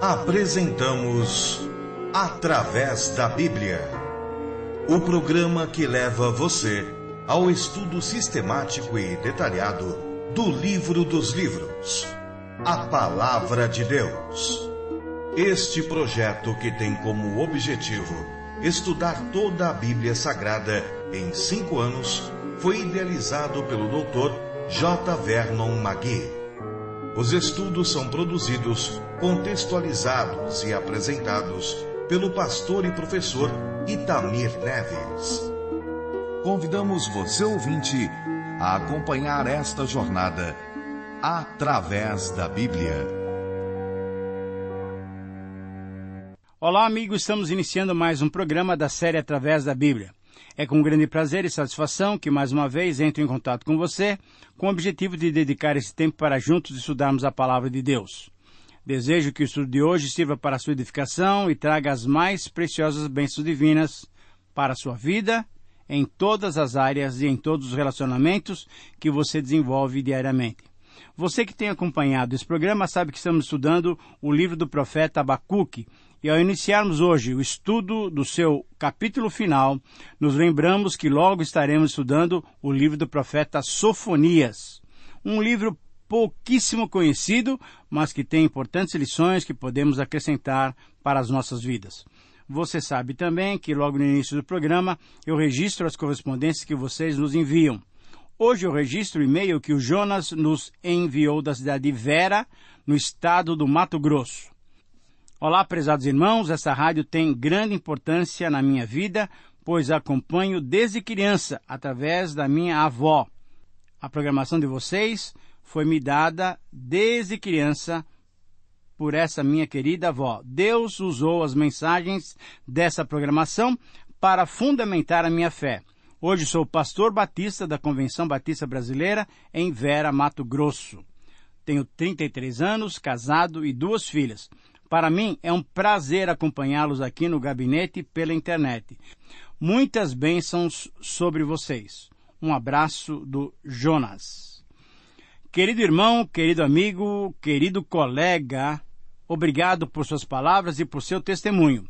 Apresentamos Através da Bíblia, o programa que leva você ao estudo sistemático e detalhado do livro dos livros, a Palavra de Deus. Este projeto, que tem como objetivo estudar toda a Bíblia Sagrada em 5 anos, foi idealizado pelo Dr. J. Vernon McGee. Os estudos são produzidos, contextualizados e apresentados pelo pastor e professor Itamir Neves. Convidamos você, ouvinte, a acompanhar esta jornada através da Bíblia. Olá, amigos, estamos iniciando mais um programa da série Através da Bíblia. É com grande prazer e satisfação que mais uma vez entro em contato com você, com o objetivo de dedicar esse tempo para juntos estudarmos a Palavra de Deus. Desejo que o estudo de hoje sirva para a sua edificação e traga as mais preciosas bênçãos divinas para a sua vida, em todas as áreas e em todos os relacionamentos que você desenvolve diariamente. Você que tem acompanhado esse programa sabe que estamos estudando o livro do profeta Abacuque, e ao iniciarmos hoje o estudo do seu capítulo final, nos lembramos que logo estaremos estudando o livro do profeta Sofonias, um livro pouquíssimo conhecido, mas que tem importantes lições que podemos acrescentar para as nossas vidas. Você sabe também que logo no início do programa eu registro as correspondências que vocês nos enviam. Hoje eu registro o e-mail que o Jonas nos enviou da cidade de Vera, no estado do Mato Grosso. Olá, prezados irmãos, essa rádio tem grande importância na minha vida, pois a acompanho desde criança, através da minha avó. A programação de vocês foi me dada desde criança por essa minha querida avó. Deus usou as mensagens dessa programação para fundamentar a minha fé. Hoje sou pastor batista da Convenção Batista Brasileira em Vera, Mato Grosso. Tenho 33 anos, casado e 2 filhas. Para mim é um prazer acompanhá-los aqui no gabinete pela internet. Muitas bênçãos sobre vocês. Um abraço do Jonas. Querido irmão, querido amigo, querido colega, obrigado por suas palavras e por seu testemunho.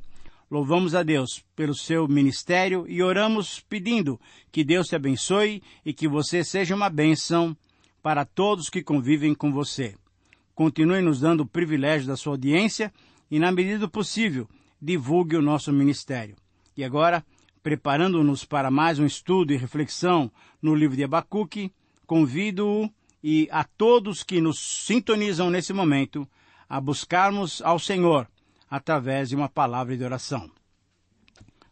Louvamos a Deus pelo seu ministério e oramos pedindo que Deus te abençoe e que você seja uma bênção para todos que convivem com você. Continue nos dando o privilégio da sua audiência e, na medida do possível, divulgue o nosso ministério. E agora, preparando-nos para mais um estudo e reflexão no livro de Abacuque, convido-o e a todos que nos sintonizam nesse momento a buscarmos ao Senhor através de uma palavra de oração.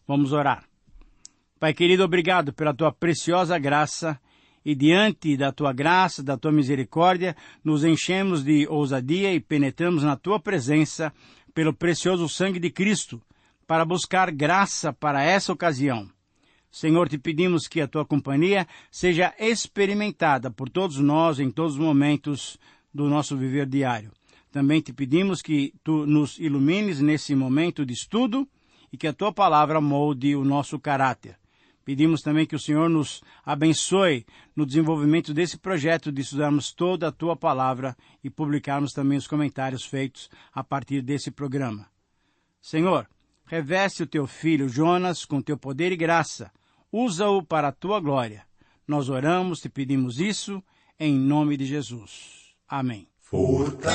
Vamos orar. Pai querido, obrigado pela tua preciosa graça. E diante da tua graça, da tua misericórdia, nos enchemos de ousadia e penetramos na tua presença pelo precioso sangue de Cristo, para buscar graça para essa ocasião. Senhor, te pedimos que a tua companhia seja experimentada por todos nós em todos os momentos do nosso viver diário. Também te pedimos que tu nos ilumines nesse momento de estudo e que a tua palavra molde o nosso caráter. Pedimos também que o Senhor nos abençoe no desenvolvimento desse projeto de estudarmos toda a Tua Palavra e publicarmos também os comentários feitos a partir desse programa. Senhor, reveste o Teu Filho Jonas com Teu poder e graça. Usa-o para a Tua glória. Nós oramos, te pedimos isso, em nome de Jesus. Amém. Fortalece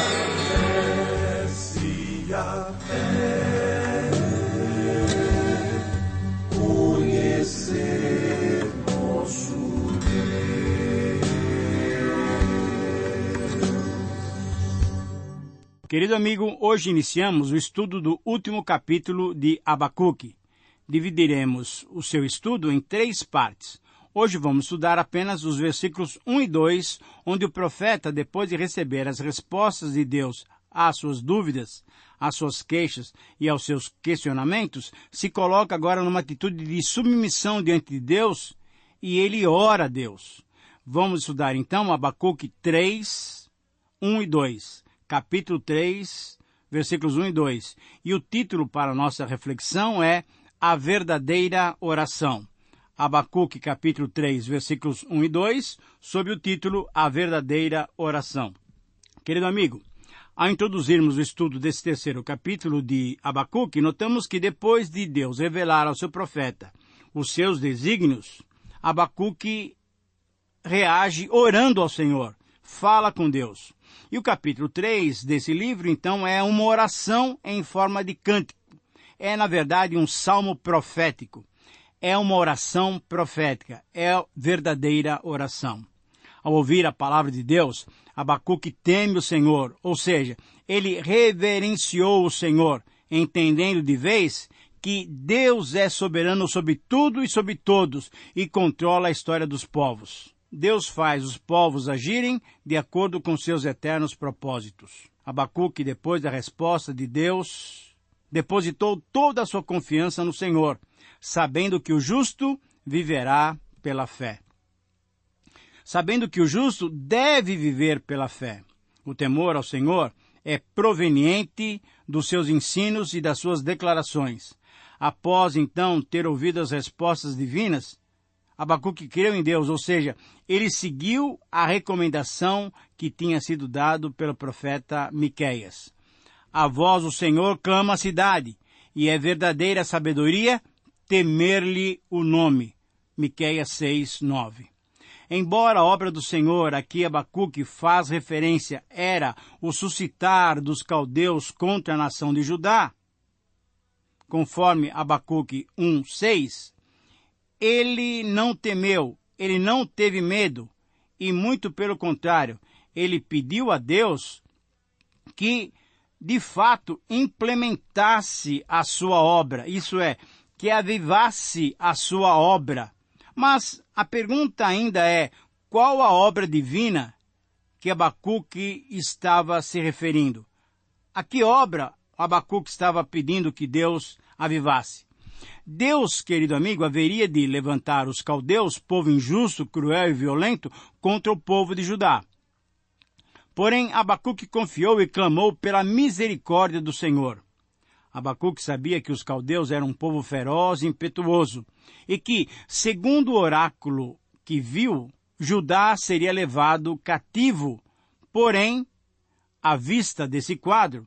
a fé. Conhecer nosso Deus. Querido amigo, hoje iniciamos o estudo do último capítulo de Abacuque. Dividiremos o seu estudo em 3 partes. Hoje vamos estudar apenas os versículos 1 e 2, onde o profeta, depois de receber as respostas de Deus às suas dúvidas, às suas queixas e aos seus questionamentos, se coloca agora numa atitude de submissão diante de Deus e ele ora a Deus. Vamos estudar então Abacuque 3, 1 e 2. Capítulo 3, versículos 1 e 2. E o título para a nossa reflexão é A Verdadeira Oração. Abacuque capítulo 3, versículos 1 e 2, sob o título A Verdadeira Oração. Querido amigo, ao introduzirmos o estudo desse terceiro capítulo de Abacuque, notamos que depois de Deus revelar ao seu profeta os seus desígnios, Abacuque reage orando ao Senhor, fala com Deus. E o capítulo 3 desse livro, então, é uma oração em forma de cântico. É, na verdade, um salmo profético. É uma oração profética. É verdadeira oração. Ao ouvir a palavra de Deus, Abacuque teme o Senhor, ou seja, ele reverenciou o Senhor, entendendo de vez que Deus é soberano sobre tudo e sobre todos e controla a história dos povos. Deus faz os povos agirem de acordo com seus eternos propósitos. Abacuque, depois da resposta de Deus, depositou toda a sua confiança no Senhor, sabendo que o justo viverá pela fé. Sabendo que o justo deve viver pela fé. O temor ao Senhor é proveniente dos seus ensinos e das suas declarações. Após, então, ter ouvido as respostas divinas, Abacuque creu em Deus, ou seja, ele seguiu a recomendação que tinha sido dado pelo profeta Miqueias. A voz do Senhor clama a cidade, e é verdadeira sabedoria temer-lhe o nome. Miqueias 6, 9. Embora a obra do Senhor, a que Abacuque faz referência, era o suscitar dos caldeus contra a nação de Judá, conforme Abacuque 1, 6, ele não temeu, ele não teve medo, e muito pelo contrário, ele pediu a Deus que, de fato, implementasse a sua obra, isso é, que avivasse a sua obra. Mas a pergunta ainda é, qual a obra divina que Abacuque estava se referindo? A que obra Abacuque estava pedindo que Deus avivasse? Deus, querido amigo, haveria de levantar os caldeus, povo injusto, cruel e violento, contra o povo de Judá. Porém, Abacuque confiou e clamou pela misericórdia do Senhor. Abacuque sabia que os caldeus eram um povo feroz e impetuoso, e que, segundo o oráculo que viu, Judá seria levado cativo. Porém, à vista desse quadro,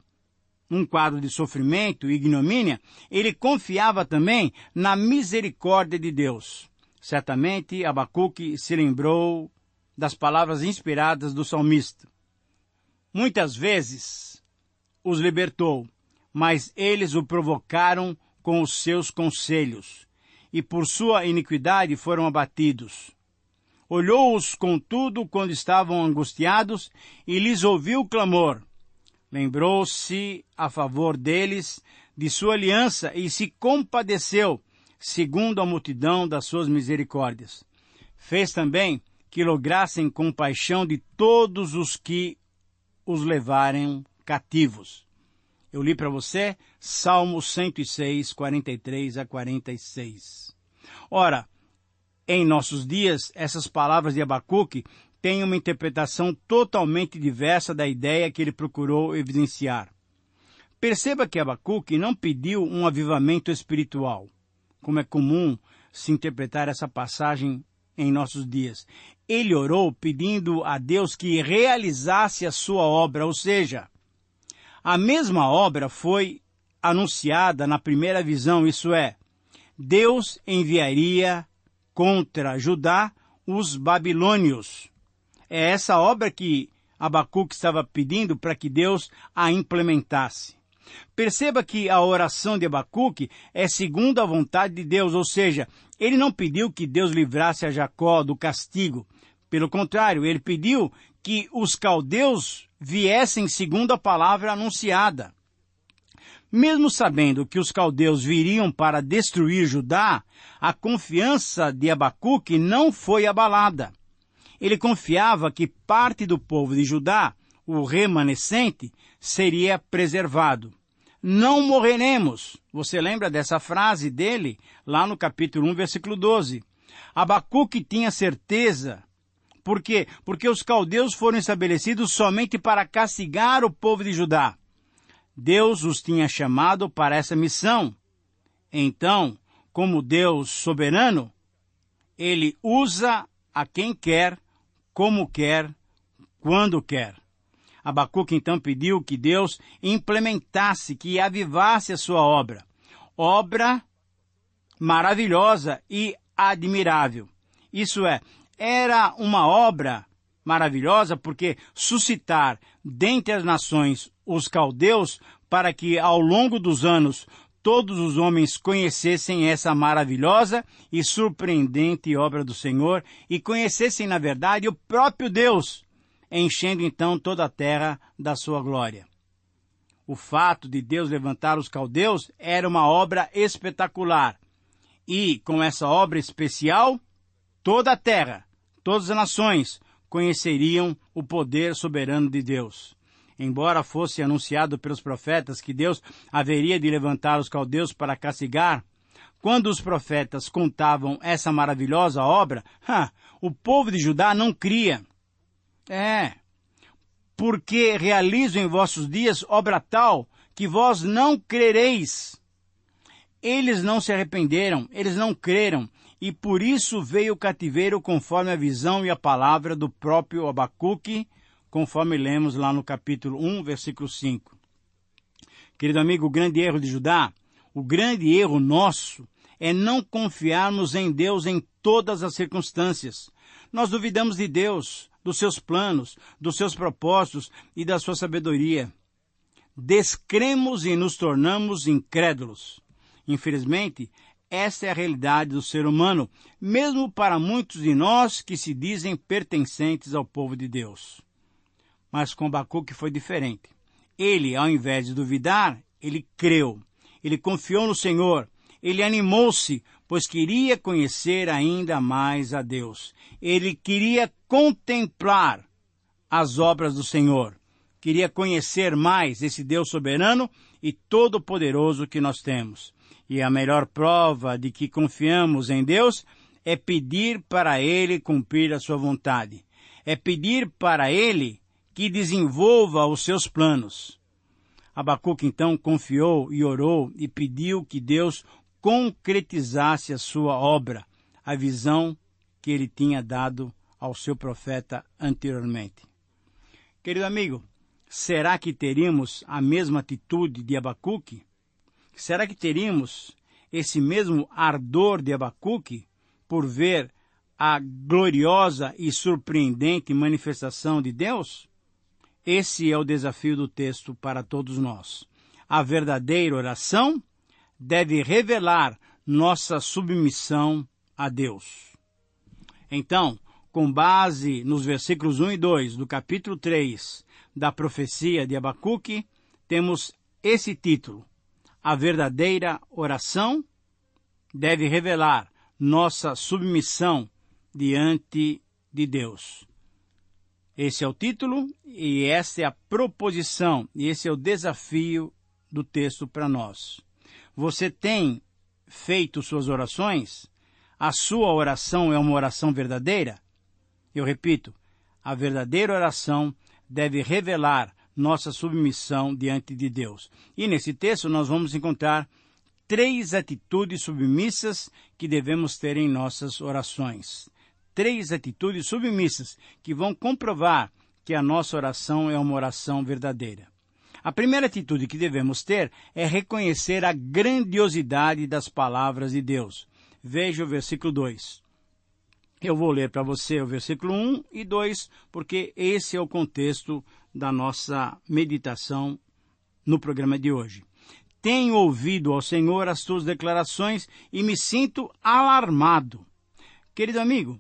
um quadro de sofrimento e ignomínia, ele confiava também na misericórdia de Deus. Certamente, Abacuque se lembrou das palavras inspiradas do salmista. Muitas vezes os libertou, mas eles o provocaram com os seus conselhos, e por sua iniquidade foram abatidos. Olhou-os, contudo, quando estavam angustiados, e lhes ouviu o clamor. Lembrou-se a favor deles de sua aliança e se compadeceu, segundo a multidão das suas misericórdias. Fez também que lograssem compaixão de todos os que os levarem cativos. Eu li para você Salmo 106, 43 a 46. Ora, em nossos dias, essas palavras de Abacuque têm uma interpretação totalmente diversa da ideia que ele procurou evidenciar. Perceba que Abacuque não pediu um avivamento espiritual, como é comum se interpretar essa passagem em nossos dias. Ele orou pedindo a Deus que realizasse a sua obra, ou seja, a mesma obra foi anunciada na primeira visão, isso é, Deus enviaria contra Judá os babilônios. É essa obra que Abacuque estava pedindo para que Deus a implementasse. Perceba que a oração de Abacuque é segundo a vontade de Deus, ou seja, ele não pediu que Deus livrasse a Jacó do castigo. Pelo contrário, ele pediu que os caldeus viessem segundo a palavra anunciada. Mesmo sabendo que os caldeus viriam para destruir Judá, a confiança de Abacuque não foi abalada. Ele confiava que parte do povo de Judá, o remanescente, seria preservado. Não morreremos. Você lembra dessa frase dele? Lá no capítulo 1, versículo 12. Abacuque tinha certeza. Por quê? Porque os caldeus foram estabelecidos somente para castigar o povo de Judá. Deus os tinha chamado para essa missão. Então, como Deus soberano, Ele usa a quem quer, como quer, quando quer. Abacuque então pediu que Deus implementasse, que avivasse a sua obra. Obra maravilhosa e admirável. Isso é, era uma obra maravilhosa porque suscitar dentre as nações os caldeus para que ao longo dos anos todos os homens conhecessem essa maravilhosa e surpreendente obra do Senhor e conhecessem, na verdade, o próprio Deus, enchendo então toda a terra da sua glória. O fato de Deus levantar os caldeus era uma obra espetacular. E, com essa obra especial, toda a terra, todas as nações, conheceriam o poder soberano de Deus. Embora fosse anunciado pelos profetas que Deus haveria de levantar os caldeus para castigar, quando os profetas contavam essa maravilhosa obra, o povo de Judá não cria. Porque realizo em vossos dias obra tal que vós não crereis. Eles não se arrependeram, eles não creram, e por isso veio o cativeiro conforme a visão e a palavra do próprio Abacuque, conforme lemos lá no capítulo 1, versículo 5. Querido amigo, o grande erro de Judá, o grande erro nosso, é não confiarmos em Deus em todas as circunstâncias. Nós duvidamos de Deus, dos seus planos, dos seus propósitos e da sua sabedoria. Descremos e nos tornamos incrédulos. Infelizmente, esta é a realidade do ser humano, mesmo para muitos de nós que se dizem pertencentes ao povo de Deus. Mas com Abacuque foi diferente. Ele, ao invés de duvidar, ele creu. Ele confiou no Senhor. Ele animou-se, pois queria conhecer ainda mais a Deus. Ele queria contemplar as obras do Senhor. Queria conhecer mais esse Deus soberano e todo-poderoso que nós temos. E a melhor prova de que confiamos em Deus é pedir para Ele cumprir a sua vontade. É pedir para Ele que desenvolva os seus planos. Abacuque então confiou e orou e pediu que Deus concretizasse a sua obra, a visão que ele tinha dado ao seu profeta anteriormente. Querido amigo, será que teríamos a mesma atitude de Abacuque? Será que teríamos esse mesmo ardor de Abacuque por ver a gloriosa e surpreendente manifestação de Deus? Esse é o desafio do texto para todos nós. A verdadeira oração deve revelar nossa submissão a Deus. Então, com base nos versículos 1 e 2 do capítulo 3 da profecia de Abacuque, temos esse título: A verdadeira oração deve revelar nossa submissão diante de Deus. Esse é o título e essa é a proposição e esse é o desafio do texto para nós. Você tem feito suas orações? A sua oração é uma oração verdadeira? Eu repito, a verdadeira oração deve revelar nossa submissão diante de Deus. E nesse texto nós vamos encontrar 3 atitudes submissas que devemos ter em nossas orações. 3 atitudes submissas que vão comprovar que a nossa oração é uma oração verdadeira. A primeira atitude que devemos ter é reconhecer a grandiosidade das palavras de Deus. Veja o versículo 2. Eu vou ler para você o versículo 1 e 2, porque esse é o contexto da nossa meditação no programa de hoje. Tenho ouvido ao Senhor as tuas declarações e me sinto alarmado. Querido amigo,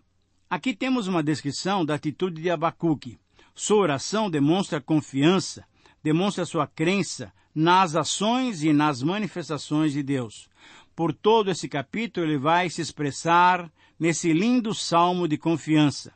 aqui temos uma descrição da atitude de Abacuque. Sua oração demonstra confiança, demonstra sua crença nas ações e nas manifestações de Deus. Por todo esse capítulo ele vai se expressar nesse lindo salmo de confiança.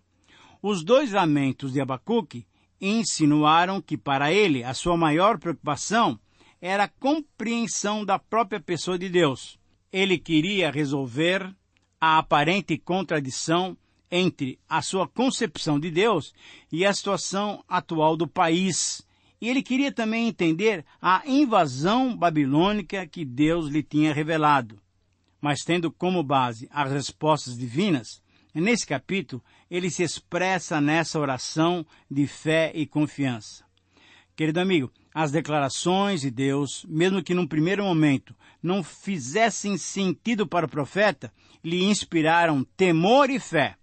Os 2 lamentos de Abacuque insinuaram que para ele a sua maior preocupação era a compreensão da própria pessoa de Deus. Ele queria resolver a aparente contradição entre a sua concepção de Deus e a situação atual do país. E ele queria também entender a invasão babilônica que Deus lhe tinha revelado. Mas tendo como base as respostas divinas, Nesse capítulo, ele se expressa nessa oração de fé e confiança. Querido amigo, as declarações de Deus, mesmo que num primeiro momento não fizessem sentido para o profeta, lhe inspiraram temor e fé.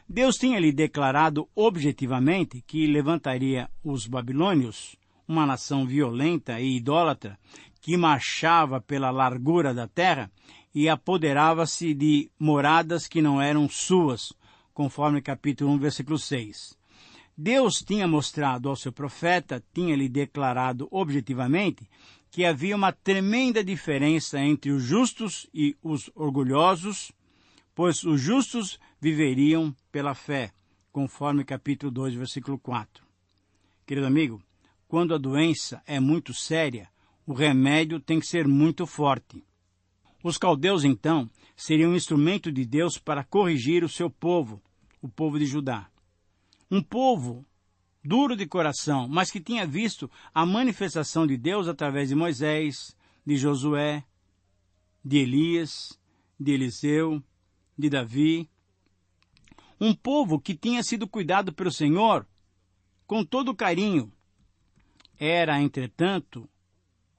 Deus tinha lhe declarado objetivamente que levantaria os babilônios, uma nação violenta e idólatra, que marchava pela largura da terra e apoderava-se de moradas que não eram suas, conforme capítulo 1, versículo 6. Deus tinha mostrado ao seu profeta, tinha lhe declarado objetivamente, que havia uma tremenda diferença entre os justos e os orgulhosos, pois os justos viveriam pela fé, conforme capítulo 2, versículo 4. Querido amigo, quando a doença é muito séria, o remédio tem que ser muito forte. Os caldeus, então, seriam um instrumento de Deus para corrigir o seu povo, o povo de Judá. Um povo duro de coração, mas que tinha visto a manifestação de Deus através de Moisés, de Josué, de Elias, de Eliseu, de Davi. Um povo que tinha sido cuidado pelo Senhor com todo carinho. Era, entretanto,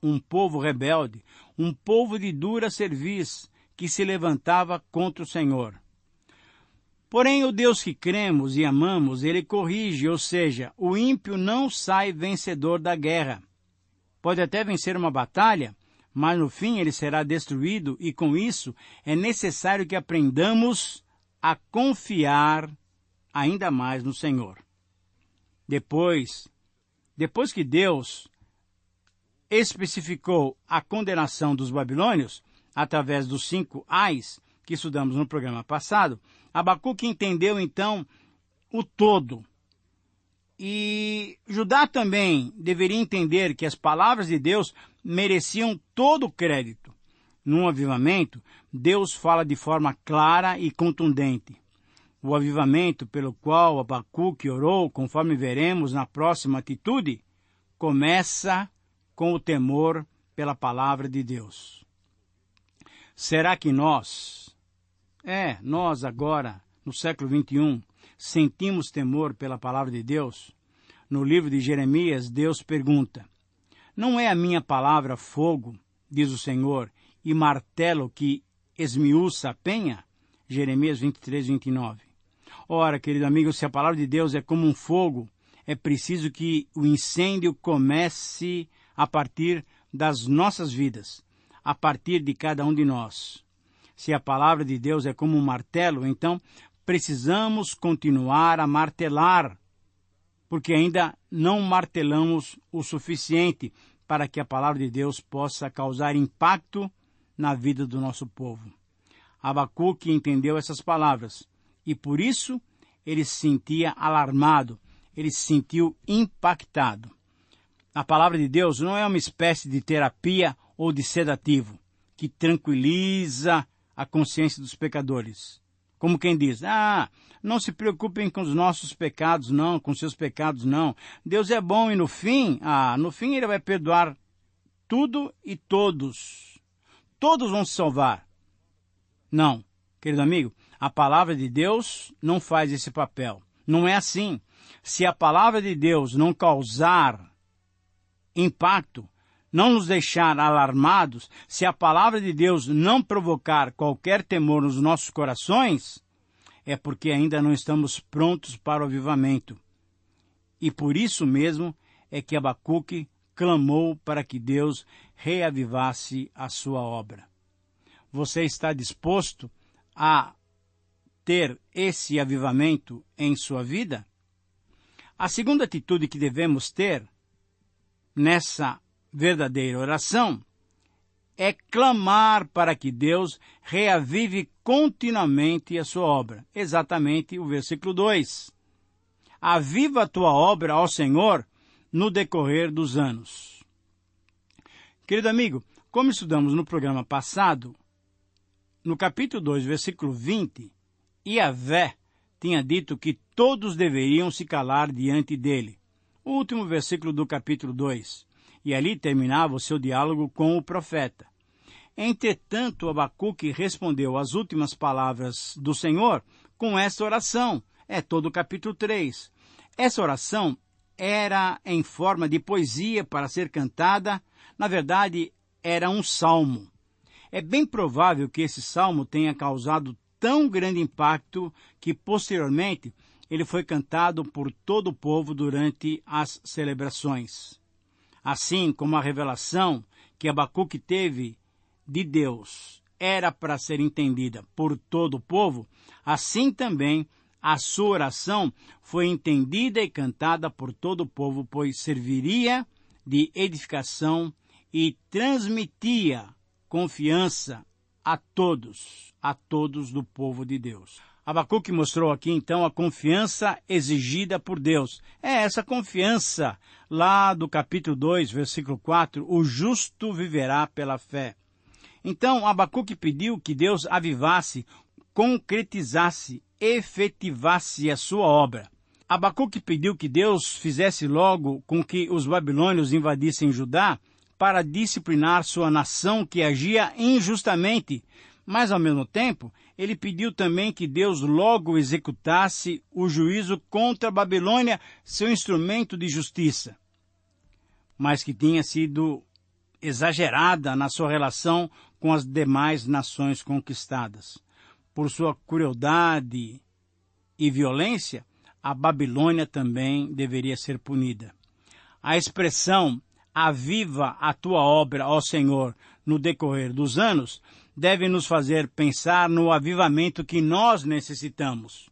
um povo rebelde, um povo de dura cerviz, que se levantava contra o Senhor. Porém, o Deus que cremos e amamos, ele corrige, ou seja, o ímpio não sai vencedor da guerra. Pode até vencer uma batalha, mas no fim ele será destruído, e com isso é necessário que aprendamos a confiar ainda mais no Senhor. Depois que Deus especificou a condenação dos babilônios, através dos 5 ais que estudamos no programa passado, Abacuque entendeu então o todo. E Judá também deveria entender que as palavras de Deus mereciam todo o crédito. Num avivamento, Deus fala de forma clara e contundente. O avivamento pelo qual Abacuque orou, conforme veremos na próxima atitude, começa com o temor pela palavra de Deus. Será que nós agora, no século 21, sentimos temor pela palavra de Deus? No livro de Jeremias, Deus pergunta: não é a minha palavra fogo, diz o Senhor, e martelo que esmiuça a penha? Jeremias 23, 29. Ora, querido amigo, se a palavra de Deus é como um fogo, é preciso que o incêndio comece a partir das nossas vidas, a partir de cada um de nós. Se a palavra de Deus é como um martelo, então precisamos continuar a martelar, porque ainda não martelamos o suficiente para que a palavra de Deus possa causar impacto na vida do nosso povo. Abacuque entendeu essas palavras e por isso ele se sentia alarmado, ele se sentiu impactado. A palavra de Deus não é uma espécie de terapia ou de sedativo que tranquiliza a consciência dos pecadores. Como quem diz, não se preocupem com os nossos pecados, não, com seus pecados, não. Deus é bom e no fim ele vai perdoar tudo e todos. Todos vão se salvar. Não, querido amigo, a palavra de Deus não faz esse papel. Não é assim. Se a palavra de Deus não causar impacto, não nos deixar alarmados, se a palavra de Deus não provocar qualquer temor nos nossos corações, é porque ainda não estamos prontos para o avivamento. E por isso mesmo é que Abacuque clamou para que Deus reavivasse a sua obra. Você está disposto a ter esse avivamento em sua vida? A segunda atitude que devemos ter nessa verdadeira oração é clamar para que Deus reavive continuamente a sua obra. Exatamente o versículo 2. Aviva a tua obra, ó Senhor, no decorrer dos anos. Querido amigo, como estudamos no programa passado, no capítulo 2, versículo 20, Yahvé tinha dito que todos deveriam se calar diante dele. O último versículo do capítulo 2. E ali terminava o seu diálogo com o profeta. Entretanto, Abacuque respondeu às últimas palavras do Senhor com esta oração. É todo o capítulo 3. Essa oração era em forma de poesia para ser cantada. Na verdade, era um salmo. É bem provável que esse salmo tenha causado tão grande impacto que, posteriormente, ele foi cantado por todo o povo durante as celebrações. Assim como a revelação que Abacuque teve de Deus era para ser entendida por todo o povo, assim também a sua oração foi entendida e cantada por todo o povo, pois serviria de edificação e transmitia confiança a todos do povo de Deus. Abacuque mostrou aqui então a confiança exigida por Deus. É essa confiança lá do capítulo 2, versículo 4, o justo viverá pela fé. Então Abacuque pediu que Deus avivasse, concretizasse, efetivasse a sua obra. Abacuque pediu que Deus fizesse logo com que os babilônios invadissem Judá para disciplinar sua nação que agia injustamente, mas ao mesmo tempo ele pediu também que Deus logo executasse o juízo contra a Babilônia, seu instrumento de justiça, mas que tinha sido exagerada na sua relação com as demais nações conquistadas. Por sua crueldade e violência, a Babilônia também deveria ser punida. A expressão "aviva a tua obra, ó Senhor", no decorrer dos anos, deve nos fazer pensar no avivamento que nós necessitamos.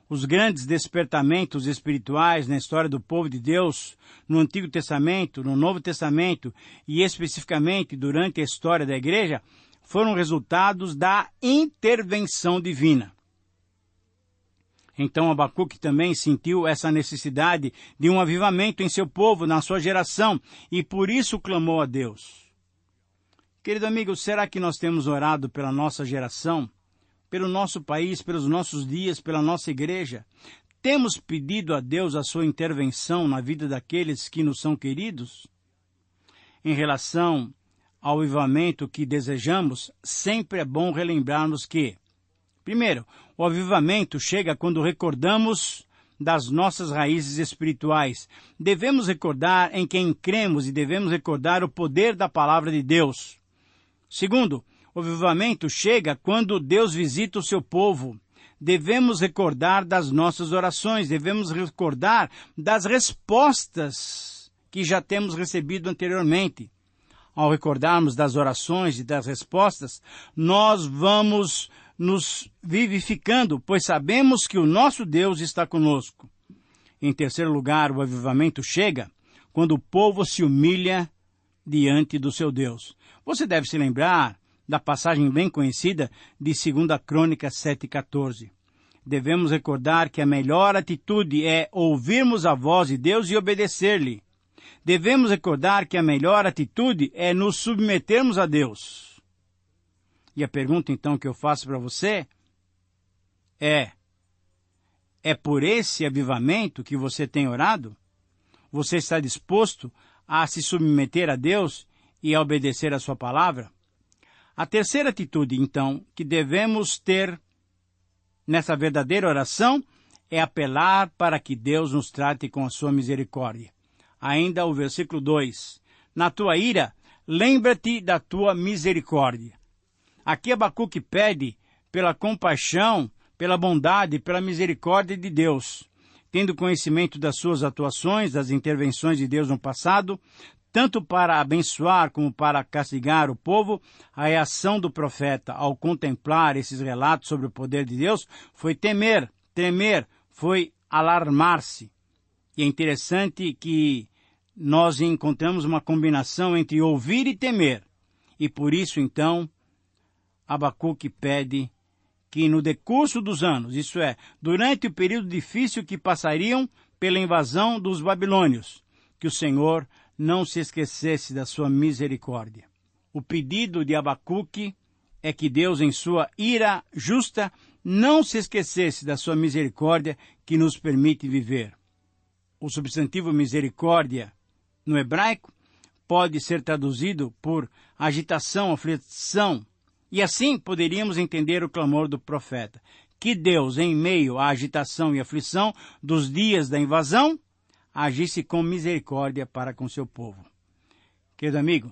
Os grandes despertamentos espirituais na história do povo de Deus, no Antigo Testamento, no Novo Testamento e especificamente durante a história da Igreja, foram resultados da intervenção divina. Então Abacuque também sentiu essa necessidade de um avivamento em seu povo, na sua geração, e por isso clamou a Deus. Querido amigo, será que nós temos orado pela nossa geração, pelo nosso país, pelos nossos dias, pela nossa igreja? Temos pedido a Deus a sua intervenção na vida daqueles que nos são queridos? Em relação ao avivamento que desejamos, sempre é bom relembrarmos que, primeiro, o avivamento chega quando recordamos das nossas raízes espirituais. Devemos recordar em quem cremos e devemos recordar o poder da palavra de Deus. Segundo, o avivamento chega quando Deus visita o seu povo. Devemos recordar das nossas orações, devemos recordar das respostas que já temos recebido anteriormente. Ao recordarmos das orações e das respostas, nós vamos nos vivificando, pois sabemos que o nosso Deus está conosco. Em terceiro lugar, o avivamento chega quando o povo se humilha diante do seu Deus. Você deve se lembrar da passagem bem conhecida de 2 Crônicas 7,14. Devemos recordar que a melhor atitude é ouvirmos a voz de Deus e obedecer-lhe. Devemos recordar que a melhor atitude é nos submetermos a Deus. E a pergunta, então, que eu faço para você é por esse avivamento que você tem orado? Você está disposto a se submeter a Deus e a obedecer a sua palavra? A terceira atitude, então, que devemos ter nessa verdadeira oração é apelar para que Deus nos trate com a sua misericórdia. Ainda o versículo 2. Na tua ira, lembra-te da tua misericórdia. Aqui Abacuque pede pela compaixão, pela bondade, pela misericórdia de Deus. Tendo conhecimento das suas atuações, das intervenções de Deus no passado, tanto para abençoar como para castigar o povo, a reação do profeta ao contemplar esses relatos sobre o poder de Deus foi temer, foi alarmar-se. E é interessante que nós encontramos uma combinação entre ouvir e temer. E por isso, então, Abacuque pede que no decurso dos anos, isso é, durante o período difícil que passariam pela invasão dos babilônios, que o Senhor não se esquecesse da sua misericórdia. O pedido de Abacuque é que Deus, em sua ira justa, não se esquecesse da sua misericórdia que nos permite viver. O substantivo misericórdia, no hebraico, pode ser traduzido por agitação, aflição. E assim poderíamos entender o clamor do profeta. Que Deus, em meio à agitação e aflição dos dias da invasão, agisse com misericórdia para com seu povo. Querido amigo,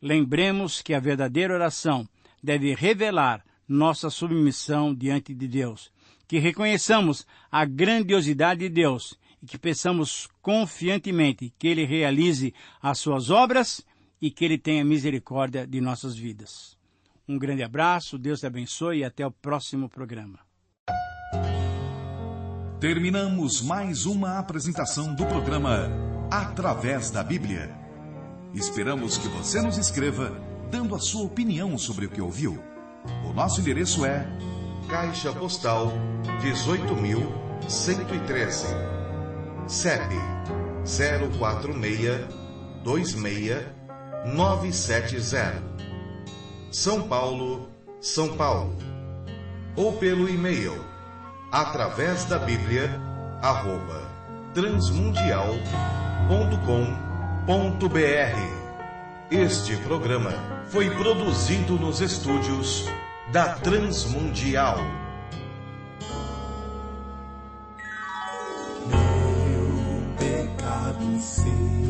lembremos que a verdadeira oração deve revelar nossa submissão diante de Deus, que reconheçamos a grandiosidade de Deus e que peçamos confiantemente que Ele realize as suas obras e que Ele tenha misericórdia de nossas vidas. Um grande abraço, Deus te abençoe e até o próximo programa. Terminamos mais uma apresentação do programa Através da Bíblia. Esperamos que você nos escreva, dando a sua opinião sobre o que ouviu. O nosso endereço é Caixa Postal 18.113, CEP 04626-970, São Paulo, São Paulo. Ou pelo e-mail através da Bíblia @transmundial.com.br. Este programa foi produzido nos estúdios da Transmundial. Meu pecado sei.